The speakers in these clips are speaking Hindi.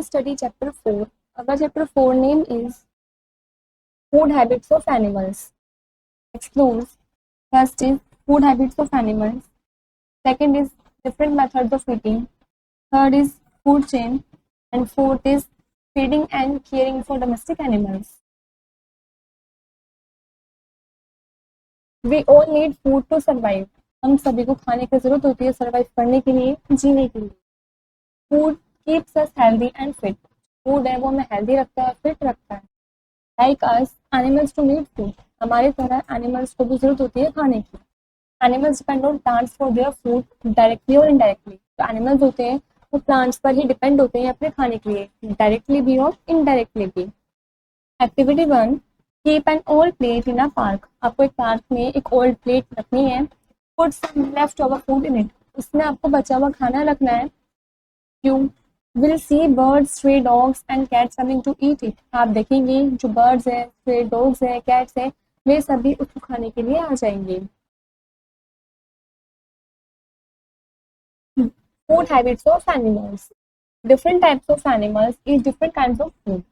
we study chapter 4. Our chapter 4 name is Food Habits of Animals. Explores. First is food habits of animals. Second is different methods of eating. Third is food chain. And fourth is feeding and caring for domestic animals. We all need food to survive. हम सभी को खाने की जरूरत होती है सर्वाइव करने के लिए, जीने के लिए. Food keeps us healthy and fit. Food है वो हमें हेल्दी रखता है, फिट रखता है. Like us animals too need food. हमारी तरह एनिमल्स को भी जरूरत होती है खाने की. Animals depend on plants for their food directly और इनडायरेक्टली. जो एनिमल्स होते हैं वो प्लांट्स पर ही डिपेंड होते हैं अपने खाने के लिए, डायरेक्टली भी और इनडायरेक्टली भी. Activity 1, keep an old plate in a park. आपको एक पार्क में एक ओल्ड प्लेट रखनी है. Put some left over food in it. उसमें आपको बचा हुआ खाना रखना है. You will see birds, stray dogs and cats coming to eat it. आप देखेंगे जो बर्ड्स है, स्ट्रे डॉग्स है, कैट्स है, वे सभी उसको खाने के लिए आ जाएंगे. Food habits of animals. Different types of animals eat different kinds of food.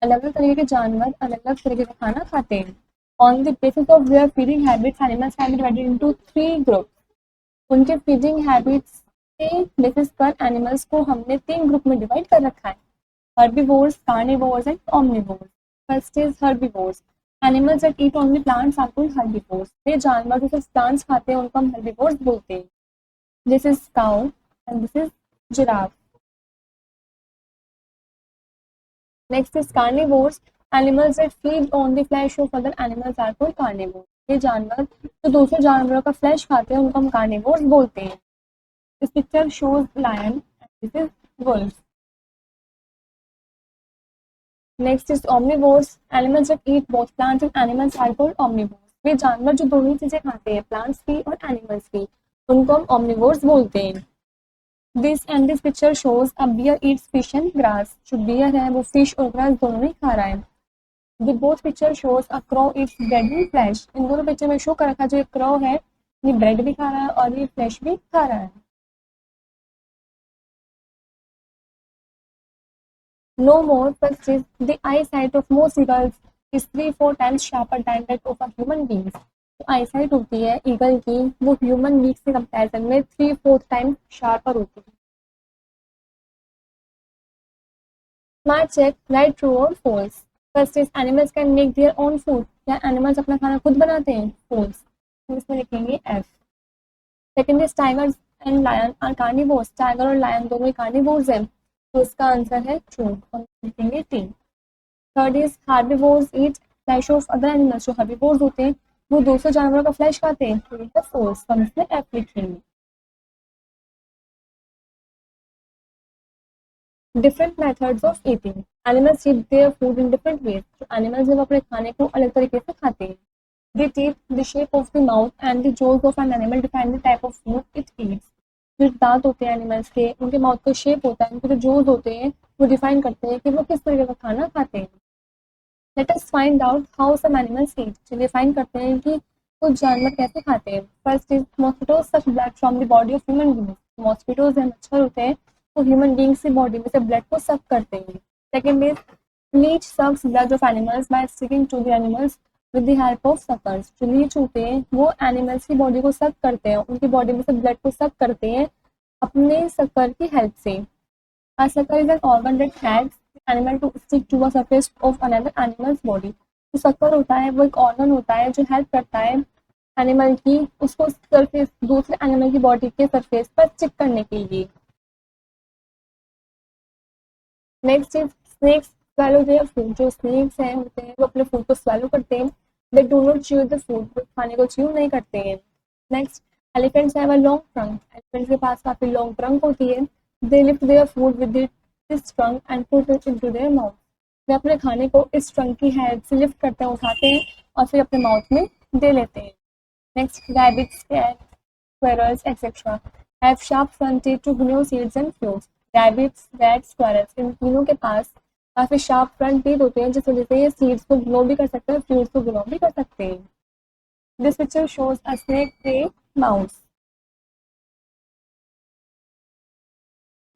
अलग अलग तरीके के जानवर अलग अलग तरीके का खाना खाते हैं. On the basis of their feeding habits, animals can be divided into 3 groups. उनके फीडिंग हैबिट्स के बेसिस पर एनिमल्स को हमने 3 ग्रुप में डिवाइड कर रखा है. herbivores, carnivores and omnivores. First is herbivores. Animals that eat only plants are called herbivores. वे जानवर जो सिर्फ प्लांट्स खाते हैं उनको हम herbivores बोलते हैं. This is cow and this is giraffe. Next is carnivores. Animals that feed on the flesh of other animals are called carnivores. ये जानवर जो दूसरे जानवरों का फ्लैश खाते हैं उनको हम carnivores बोलते हैं. This picture shows lion and this is wolf. Next is omnivores. Animals that eat both plants and animals are called omnivores. वे जानवर जो दोनों चीजें खाते हैं, प्लांट्स की और एनिमल्स की, उनको हम omnivores बोलते हैं. This picture shows a bear eats fish and grass. जो bear है वो fish और grass दोनों ही खा रहा है. The both picture shows a crow eats bread and flesh. इन दोनों पिक्चर में शो कर रखा जो एक crow है ये bread भी खा रहा है और ये flesh भी खा रहा है. No more. First is the eyesight of most eagles is 3-4 times sharper than that of a human beings. तो eyesight होती है ईगल की वो ह्यूमन बींग से कंपैरिजन में 3-4 टाइम शार्पर होती है. Smart check, right, true or false. First is animals can make their own food. क्या एनिमल्स अपना खाना खुद बनाते हैं? False. हम इसमें लिखेंगे F. Second is tigers and lion are carnivores. Tiger और लायन दोनों ही कार्निवोर्स हैं, तो इसका आंसर है ट्रू. हम लिखेंगे T. Third is herbivores eat flesh of other animals. जो herbivores होते हैं वो दूसरे जानवरों का फ्लैश खाते हैं, तो ये है false. हम इसमें F लिखेंगे. Different methods of eating. Animals eat their food in different ways. जो एनिमल्स हैं वो अपने खाने को अलग तरीके से खाते हैं. The teeth, the shape of the mouth and the jaws of an animal define the type of food it eats. जो दांत होते हैं एनिमल्स के, उनके माउथ का शेप होता है, उनके जो जोज होते हैं वो डिफाइन करते हैं कि वो किस तरीके का खाना खाते हैं. Let us find out how some animals eat. चलिए फाइंड करते हैं कि कुछ जानवर कैसे खाते हैं. फर्स्ट इज मॉस्किटोज सक blood from the body of human being. Mosquitoes हैं, मच्छर होते हैं, तो ह्यूमन बीइंग्स की बॉडी में से ब्लड को सक करते हैं. Second is leech sucks blood of animals by sticking to the animals with the help of suckers. जो लीच होते हैं वो एनिमल्स की बॉडी को सक करते हैं, उनकी बॉडी में से ब्लड को सक करते हैं अपने सकर की हेल्प से. A sucker is an organ that helps the animal to stick to a surface of another animal's body. जो सकर होता है वो एक ऑर्गन होता है जो हेल्प करता है एनिमल की उसको सरफेस दूसरे एनिमल की बॉडी के सरफेस पर स्टिक करने के लिए. Next is snakes swallow their food. जो स्नेक्स हैं होते हैं वो अपने फूड को swallow करते हैं. They do not chew the food. वो खाने को chew नहीं करते हैं. Next elephants have a long trunk. elephants के पास काफी long trunk होती है. They lift their food with this trunk and put it into their mouth. वे अपने खाने को इस ट्रंक की हेल्प से लिफ्ट करते हैं, उठाते हैं और फिर अपने माउथ में दे लेते हैं. Next rabbits, cats, squirrels, etc. have sharp front teeth to gnaw seeds and fruits. Rabbits, rats, squirrels इन तीनों के पास काफी शार्प फ्रंट टीथ होते हैं जिस वजह से ये सीड्स को ग्नो भी कर सकते हैं, फ्रूट्स को ग्नो भी कर सकते हैं. This picture shows a snake, prey, mouse.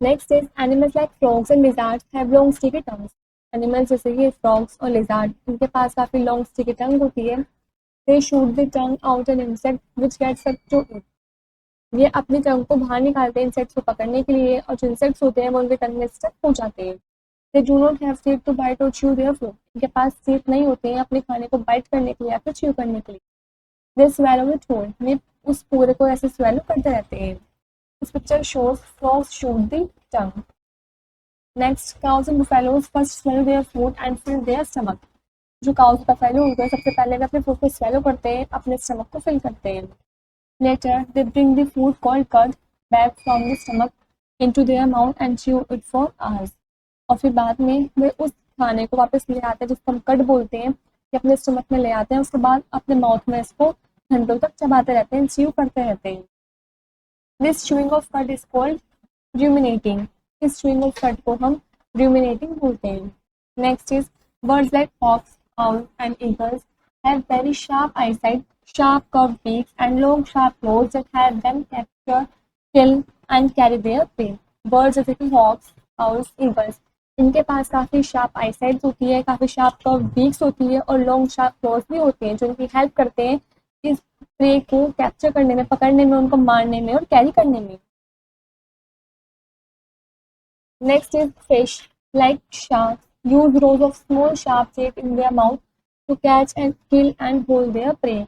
Next is animals like frogs and lizards have long sticky tongues. Animals जैसे कि फ्रॉग्स और लिजार्ड, इनके पास काफी लॉन्ग स्टिकी टंग होती है। They shoot the tongue out an insect which gets stuck to it. ये अपनी टंग को बाहर निकालते हैं इंसेक्ट्स को पकड़ने के लिए, और जो इंसेक्ट्स होते हैं वो उनके टंग में स्टक हो जाते हैं। They do not have teeth to bite और च्यू देयर फूड। इनके पास टीथ नहीं होते हैं अपने खाने को बाइट करने के लिए या फिर च्यू करने के लिए। They swallow it whole. ये उस पूरे को ऐसे स्वैलो करते रहते हैं। This picture shows frogs shoot the tongue. Next, cows and buffaloes first swallow their food and fill their stomach. जो काउस बफेलो होते हैं सबसे पहले वे अपने फूड को स्वेलो करते हैं, अपने स्टमक को फिल करते हैं। Later they bring the food called curd back from the stomach into their mouth and chew it for hours. और फिर बाद में वे उस खाने को वापस ले आते हैं जिसको हम कर्ड बोलते हैं, कि अपने स्टमक में ले आते हैं, उसके बाद अपने माउथ में इसको घंटों तक चबाते रहते हैं, च्यू करते रहते हैं। This chewing of curd is called ruminating। इस chewing of cud को हम ruminating बोलते हैं। Next is birds like hawks, owls and eagles have very sharp eyesight, sharp curved beaks and long sharp claws that help them capture, kill and carry their prey। birds जैसे कि hawks, owls, eagles, इनके पास काफी शार्प आईसाइट होती है, काफी शार्प कर्व बीक्स होती है और लॉन्ग शार्प क्लॉज भी होते हैं जो इनकी हेल्प करते हैं इस प्रे को कैप्चर करने में, पकड़ने में, उनको मारने में और कैरी करने में। Next is fish. Like sharks, use rows of small sharp teeth in their mouth to catch and kill and hold their prey.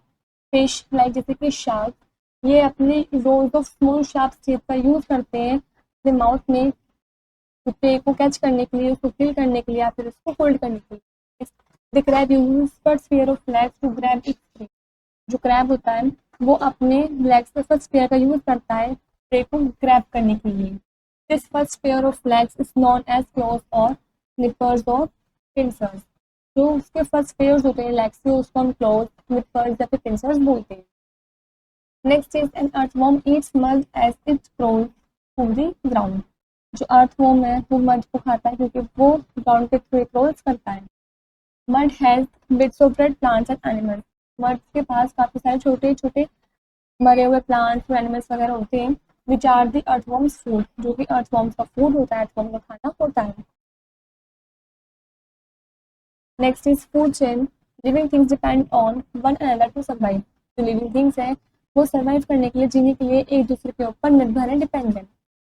Fish, like जैसे कि shark, ये अपने rows of small sharp teeth का यूज करते हैं अपने माउथ में prey को कैच करने के लिए, उसको किल करने के लिए या फिर उसको होल्ड करने के लिए। The crab uses first pair of legs to grab its prey। जो क्रैब होता है वो अपने लेग्स के फर्स्ट पेयर का यूज करता है प्रे को ग्रैब करने के लिए। This first pair of legs is known as claws और निपर्स और पिंसर्स। जो उसके फर्स्ट पेयर होते हैं लेग्स के, उसको हम क्लॉज, निपर्स या फिर पिंसर्स बोलते हैं। Next is an earthworm eats mud as it crawls to the ground. जो अर्थवॉर्म है वो मड को खाता है क्योंकि वो ग्राउंड के थ्रू क्रोल्स करता है। Mud has bits of red plants and animals. Mud के पास काफी सारे छोटे छोटे मरे हुए प्लांट्स एनिमल्स वगैरह होते हैं which are the earthworms food, जो कि अर्थवॉर्म्स का फूड होता है, अर्थवॉर्म का खाना होता है। Next is food chain. Living things depend on one another to survive. जो लिविंग थिंग्स हैं वो सर्वाइव करने के लिए, जीने के लिए एक दूसरे के ऊपर निर्भर है, dependent.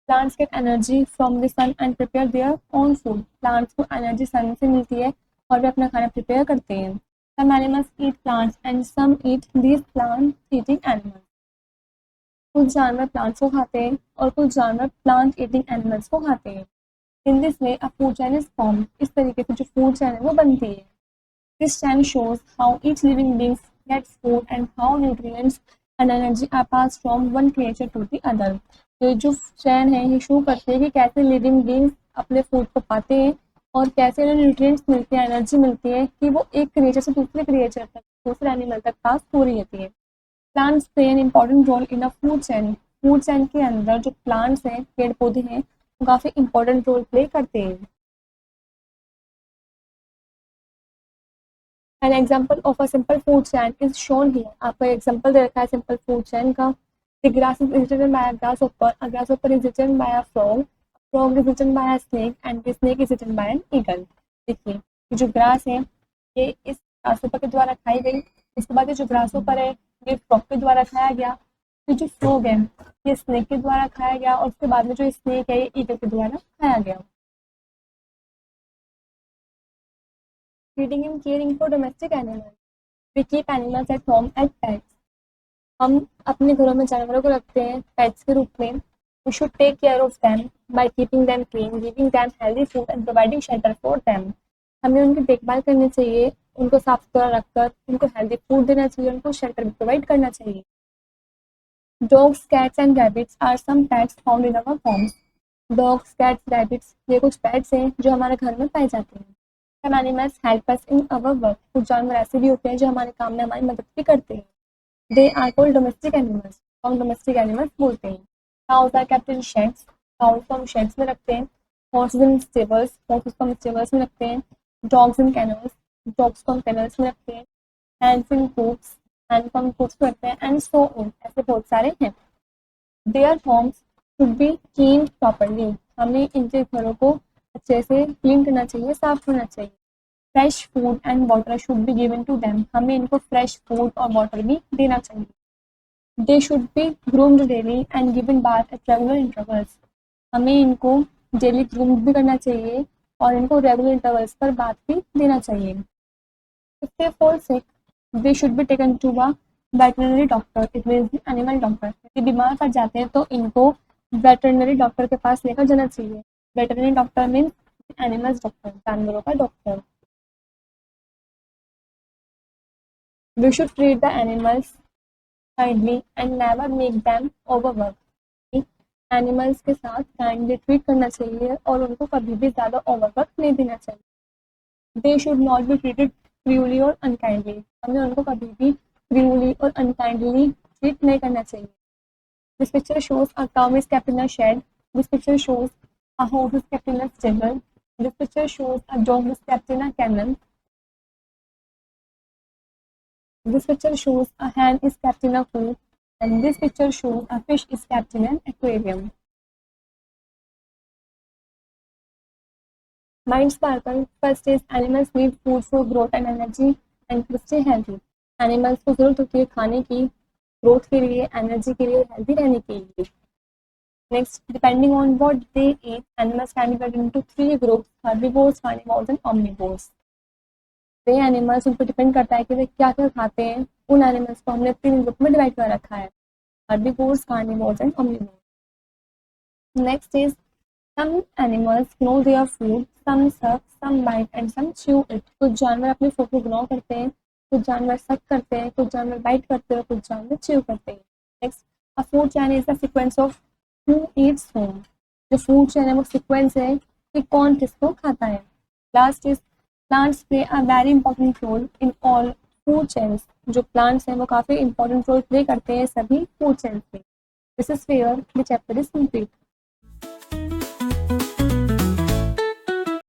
Plants get energy from the sun and prepare their own food. Plants को एनर्जी सन से मिलती है और वे अपना खाना प्रिपेयर करते हैं। Some animals eat plants and some eat these plant eating animals. कुछ जानवर प्लांट्स को खाते हैं और कुछ जानवर प्लांट ईटिंग एनिमल्स को खाते हैं। In this way a food chain is form. इस तरीके से जो फूड चेन है वो बनती है। This chain shows how each living being gets food and how nutrients and energy are pass from one creature to the other. तो जो चैन है ये शो करते हैं कि कैसे लिविंग बीइंग्स अपने फूड को पाते हैं और कैसे उन्हें न्यूट्रिएंट्स मिलते हैं, एनर्जी मिलती है कि वो एक क्रिएचर से दूसरे क्रिएचर तक, दूसरे एनिमल तक पास हो रही होती है। Plants play an important role in a food chain. Food chain के अंदर जो प्लांट्स हैं, पेड़ पौधे हैं, वो काफी इंपॉर्टेंट रोल प्ले करते हैं। An example of a simple food chain is shown here. आपको एग्जाम्पल दे रखा है सिंपल फूड चैन का। The grass is eaten by a grasshopper, a grasshopper is eaten by a frog, frog is eaten by a snake and the snake is eaten by an eagle. देखिए ये जो ग्रास है ये इस ग्रासहॉपर के द्वारा खाई गई, इसके बाद ये जो ग्रासहॉपर है ये फ्रॉग के द्वारा खाया गया, फिर जो फ्रॉग है ये स्नेक के द्वारा खाया गया और उसके बाद में जो स्नेक है ये ईगल के द्वारा खाया गया। Feeding and caring for domestic animals. We keep animals at home at pets. हम अपने घरों में जानवरों को रखते हैं पेट्स के रूप में। We should take care of them by keeping them clean, giving them healthy food and providing shelter for them. हमें उनकी देखभाल करनी चाहिए, उनको साफ सुथरा रखकर उनको हेल्दी फूड देना चाहिए, उनको शेल्टर भी प्रोवाइड करना चाहिए। Dogs, cats and rabbits are some pets found in our homes. Dogs, cats, rabbits ये कुछ पेट्स हैं जो हमारे घर में पाए जाते हैं। Some animals help us in our work. कुछ जानवर ऐसे भी होते हैं जो हमारे काम में हमारी मदद भी करते हैं। They are called domestic animals. हम डोमेस्टिक एनिमल्स बोलते हैं। Cows are kept in sheds. Cows को हम शेड्स में रखते हैं। हॉर्सेस इन स्टेबल्स। हॉर्सेस को हम स्टेबल्स में रखते हैं। डॉग्स इन कैनल्स। डॉग्स को हम कैनल्स में रखते हैं। Hands in कूप्स। हैंड को हम कूप्स में रखते हैं एंड सो ऑन, ऐसे बहुत सारे हैं। Their homes should be clean properly, हमें इनके घरों को अच्छे से क्लीन करना चाहिए, साफ करना चाहिए। Fresh food and water should be given to them, हमें इनको फ्रेश फूड और वाटर भी देना चाहिए। They should be groomed daily and given bath at regular intervals, हमें इनको डेली ग्रूम्ड भी करना चाहिए और इनको रेगुलर इंटरवल्स पर बात भी देना चाहिए। If they fall sick, they should be taken to a veterinary doctor, it means the animal doctor। यदि बीमार पड़ जाते हैं तो इनको वेटरनरी डॉक्टर के पास लेकर जाना चाहिए। Veterinary doctor means animals doctor, जानवरों का doctor. We should treat the animals kindly and never make them overwork। Animals के साथ काइंडली ट्रीट करना चाहिए और उनको कभी भी ज़्यादा ओवरवर्क नहीं देना चाहिए। They should not be treated cruelly और अनकाइंडली, हमें उनको कभी भी क्रूअली और अनकाइंडली ट्रीट नहीं करना चाहिए। This picture shows a cow is kept in a shed, this picture shows a horse is kept in a stable, this picture shows a dog is kept in a kennel, this picture shows a hen is kept in a coop, and this picture shows a fish is kept in an aquarium. Mind Sparkle, first is animals need food for growth and energy and to stay healthy। Animals को जरूरत होती है खाने की, ग्रोथ के लिए, एनर्जी के लिए, हेल्दी रहने के लिए। Next, depending on what they eat, animals can be divided into three groups: herbivores, carnivores and omnivores। Way animals उन पर डिपेंड करता है कि वे क्या क्या खाते हैं, उन एनिमल्स को हमने तीन ग्रुप में डिवाइड कर रखा है: herbivores, carnivores and omnivores। Next is some animals gnaw their food, some suck, some bite and some chew it। कुछ जानवर अपने फूड को ग्नो करते हैं, कुछ जानवर सक करते हैं, कुछ जानवर बाइट करते हैं, कुछ जानवर च्यू करते हैं। Next, a food chain is the sequence of who Yeats व्हॉम। जो फूड चेन है वो सीक्वेंस है कि कौन किसको खाता है। Last is plants play a very important role in all food chains. जो प्लांट्स हैं वो काफ़ी इंपॉर्टेंट रोल प्ले करते हैं सभी फूड चेन्स में। This is where the chapter is complete.